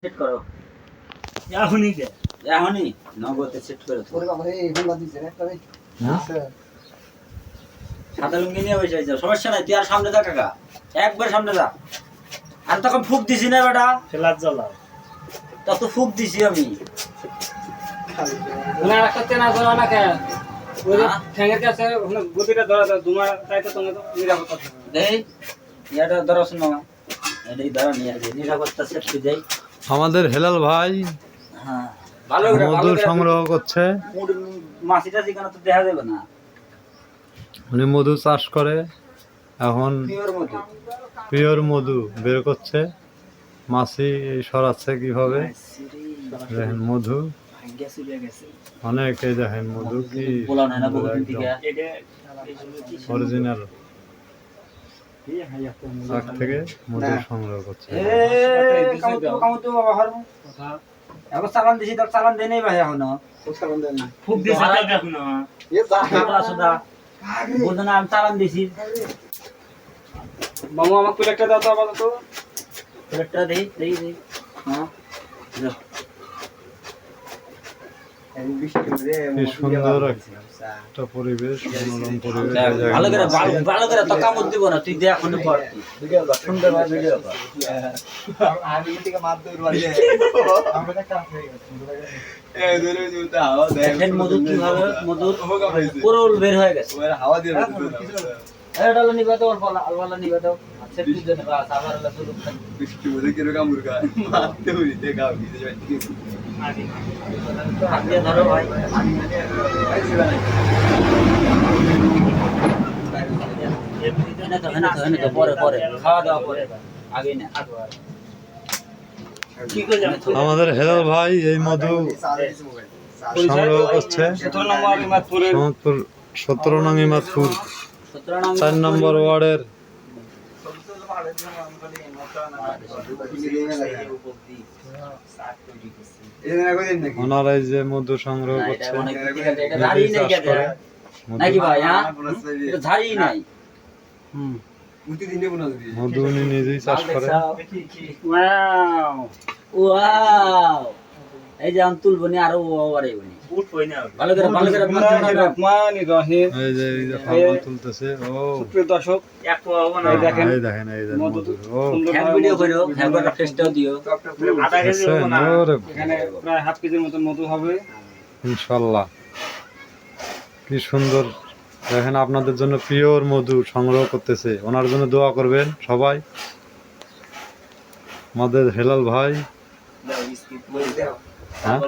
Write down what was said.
Set করো এখনই কে এখনই নগদে সেট করে তো ওরে বাবা এই ফোন দিছে একটা ভাই সাদা লুঙ্গি নিয়ে বসে আছিস সমস্যা নাই তুই আর সামনে যা কাকা একবার সামনে যা আর তখন ফুক দিছি না বেটা ফেলার জ্বালা তত ফুক দিছি আমি ওনা একটা তেনা ধরা না কে ওই যে ঠ্যাঙ্গের কাছে ওখানে গতিটা ধরা দাও দুমা তাই তো তুমি তো নিরাপত্তা থাকবে দেই ইয়াটা ধরো শোনো এটাই ধরো নিয়ে আসি নিরাপত্তা সেফটি দেই আমাদের হেলাল ভাই হ্যাঁ ভালো করে মধু সংগ্রহ করছে। মাছিটা যেখানে তো দেখা যাবে না উনি মধু চাষ করে, এখন পিওর মতো পিওর মধু বের করছে। মাছি সরাচ্ছে কিভাবে দেখেন, মধু ভাগ্য চলে গেছে অনেক, এই দেখেন মধু কি বলা না বহুদিন থেকে এটা অরিজিনাল চাক থেকে মধু সংগ্রহ করছে। কামতো বাবা হারু এখন চালান দিছি তো চালান দেই নাই ভাই এখনো সালাম দেন না খুব দিছে দেখো না এ যা সুদা বুঝো না আমি চালান দিছি মামু আমাকে প্লেটটা দাও তো আপাতত একটা দেই দেই দেই হ্যাঁ এই বৃষ্টি রে কি সুন্দর একটা পরিবেশ, মনোরম পরিবেশ। ভালো করে ভালো করে তো কামড় দিব না তুই দেখ এখন পর ভিডিও কর সুন্দর ভাই ভিডিও কর আমি থেকে মার দৌড় বাড়ি আমরা একটা হয়ে গেছে এই ধরে জুতা হাওয়া দেয় দেখেন মধু কিভাবে মধুর পুরোল বের হয়ে গেছে ওরা হাওয়া দিয়ে এটা হলো নিবে তো অল্প আলওয়ালা নিবে তো আচ্ছা তুই জন্য বাস আবার হলো শুরু বৃষ্টি বলে কি রকম মুরগা মারতে হই দেখা বিদে যাই হাত দিয়ে ধরো ভাই এনে তো পরে পরে খাওয়া দাওয়া পরে আগে না কি কইলাম আমাদের হেলাল ভাই এই মধু সংগ্রহ করছে 17 নম্বর ইমাদপুরে সনদপুর 17 নং ইমাদপুর 4 নম্বর ওয়ার্ডের। ওনারা এই যে মধু সংগ্রহ করছে, ঝাড়ি নাই নাকি ভাই হ্যাঁ এটা ঝাড়ি নাই মুতি দিনে বনা দিবি মধু উনি নিজেই চাষ করে। ওয়াও ওয়াও এই যে আমি তুলবো নি আরো ওভারে বনি উঠ কই না ভালো করে রহমানির রহিম এই যে খাবার তুলতেছে। ও সুপ্রিয় দর্শক এক পাওয়া না দেখেন এই দেখেন, এই যে মধু। ও সুন্দর হ্যাঁ ভিডিও করো হ্যাঁ করে টেস্টও দিও আধা কেজি হবে না ওরে এখানে প্রায় হাফ কেজির মতো মধু হবে ইনশাআল্লাহ। কি সুন্দর দেখেন, আপনাদের জন্য পিওর মধু সংগ্রহ করতেছে। ওনার জন্য দোয়া করবেন সবাই। আমাদের হেলাল ভাই, হ্যাঁ